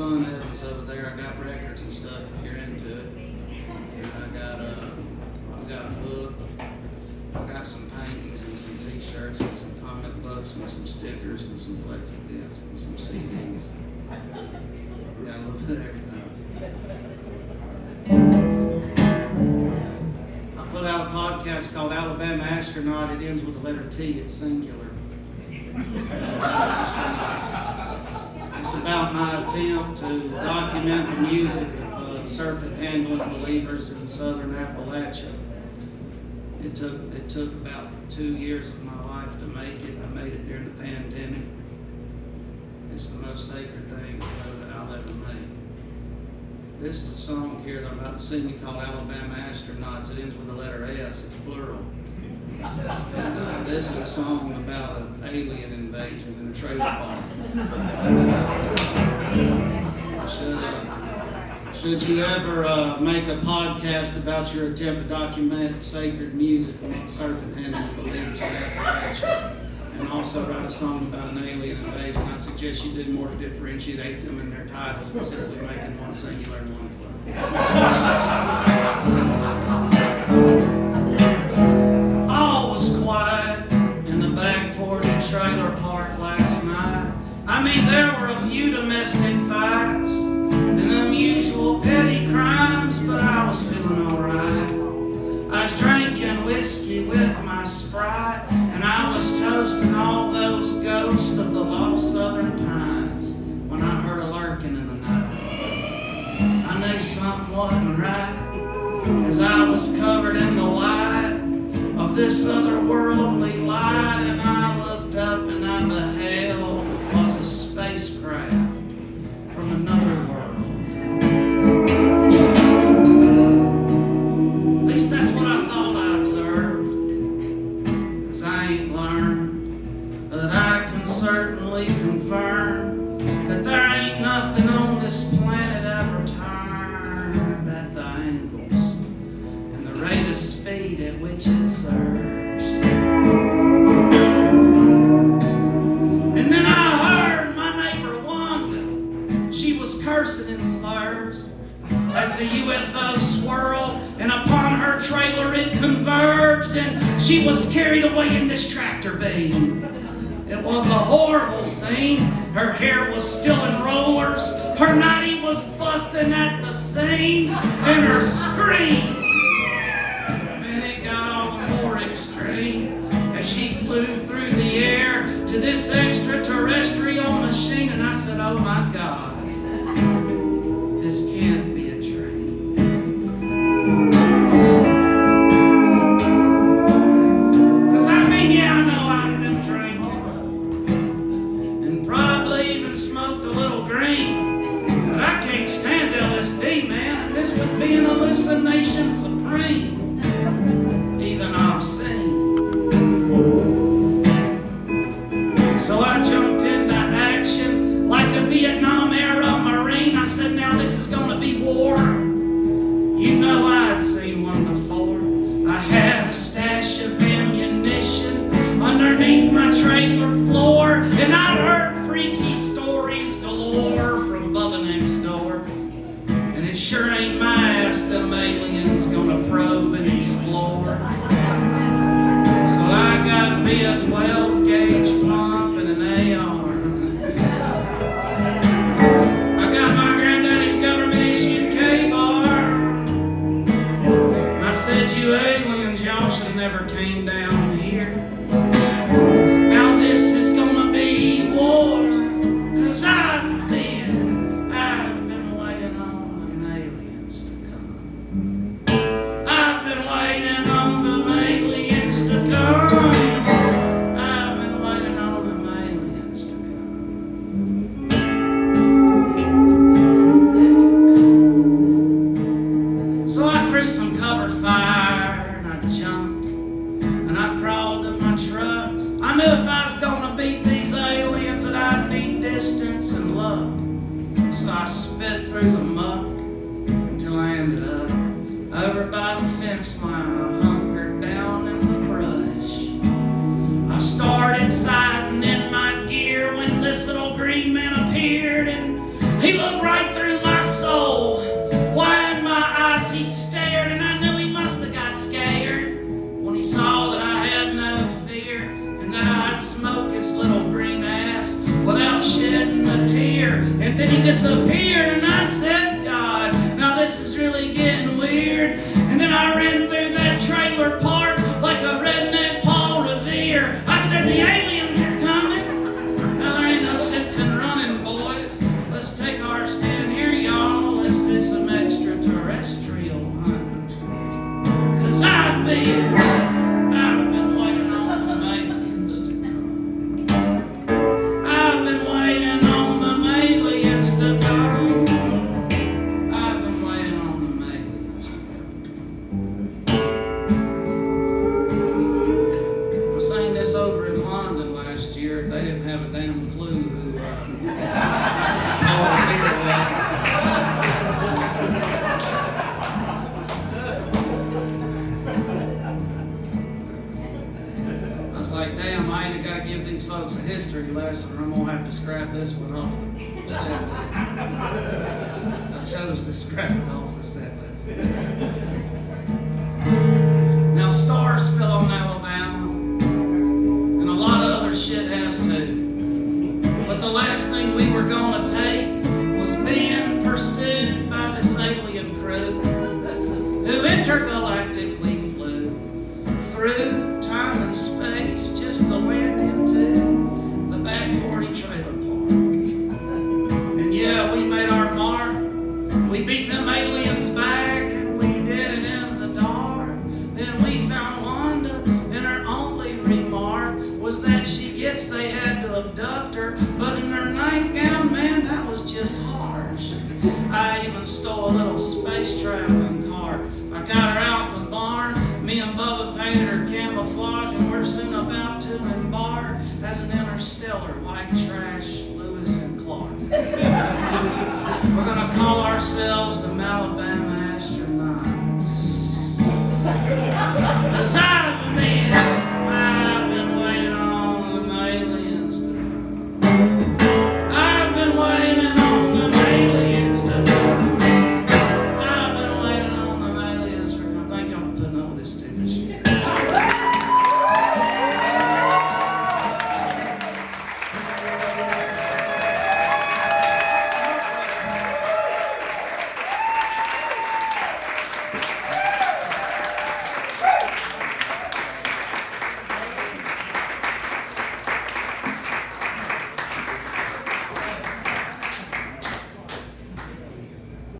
son Evans over there. I got records and stuff if you're into it. And I got a book. I got some paintings and some t-shirts and some comic books and some stickers and some flexi discs and some CDs. Got a little bit of everything. I put out a podcast called Alabama Astronaut. It ends with the letter T. It's singular. It's about my attempt to document the music of serpent handling believers in southern Appalachia. It took about 2 years of my life to make it. I made it during the pandemic. It's the most sacred thing that I'll ever make. This is a song here that I'm about to sing you called Alabama Astronauts. It ends with the letter S. It's plural. And this is a song about an alien invasion in a trailer park. Should you ever make a podcast about your attempt to document sacred music among serpent-handed believers in Appalachia, and also write a song about an alien invasion, I suggest you do more to differentiate them in their titles than simply making one singular and one plural. All was quiet in the back 40 trailer park last night. I mean, there were a few domestic fights and the usual petty crimes, but I was feeling alright. I was drinking whiskey with my Sprite, and I was toasting all those ghosts of the lost southern pines when I heard a lurking in the night. I knew something wasn't right as I was covered in the light of this otherworldly light, and I looked up and I beheld was a spacecraft from another world. At least that's what I thought I observed, 'cause I ain't learned, but I can certainly confirm that there ain't nothing on this planet ever turned at the angles and the rate of speed at which it surged. And then I heard my neighbor Wanda. She was cursing in slurs as the UFO swirled, and upon her trailer it converged, and she was carried away in this tractor beam. It was a horrible scene. Her hair was still in rollers, her nightie was busting at the seams, and her scream, and it got all the more extreme as she flew through the air to this extraterrestrial machine. And I said, oh my God, this can't be a dream. 'Cause I mean, yeah, I know I've been drinking and probably even smoked a little green, but I can't stand LSD, man, and this would be an hallucination supreme, even obscene. So I jumped into action like a Vietnam-era Marine. I said, now this is gonna be war. You know I'd seen one before. I had a stash of ammunition underneath my trailer floor, and I'd heard freaky stories galore from Bubba next door. And it sure ain't my ass them aliens gonna probe and explore. So I got me a 12-gauge pump and an AR. I got my granddaddy's government-issued K-bar. I said, you aliens, y'all should never came down here. Now this is gonna be war, 'cause I've been waiting on them aliens to come. I've been waiting on them aliens to come. I've been waiting on them aliens to come. So I threw some cover fire and I jumped and I crawled to my truck. I knew if I was gonna beat these aliens that I'd need distance and luck. So I sped through the muck until I ended up over by the fence line. I hunkered down in the brush. I started sighting in my gear when this little green man appeared, and he looked right disappeared, and I said, God, now this is really getting weird. And then I ran through that trailer park like a redneck Paul Revere. I said, the aliens are coming. Now there ain't no sense in running, boys. Let's take our stand here, y'all. Let's do some extraterrestrial hunting. 'Cause I've been waiting on the aliens to come. I've been waiting on the aliens to come. I've been waiting on the aliens to come. I sang this over in London last year. They didn't have a damn clue who Noah Beer was. I was like, damn, I either got to give these folks a history lesson or I'm going to have to scrap this one off the set list. I chose to scrap it off the set list. Now, stars fell on Alabama, and a lot of other shit has too. But the last thing we were going to take was being pursued by this alien crew who intergalactically flew through time and space just to land into the back 40 trailer park. And yeah, we made our mark. We beat them aliens back, and we did it in the dark. Then we found Wanda, and her only remark was that she gets they had to abduct her, but in her nightgown, man, that was just harsh. I even stole a little space traveling car. I got her out in the barn. Me and Bubba painted her camouflage, and we're soon about to embark as an interstellar white trash Lewis and Clark. We're gonna call ourselves the Alabama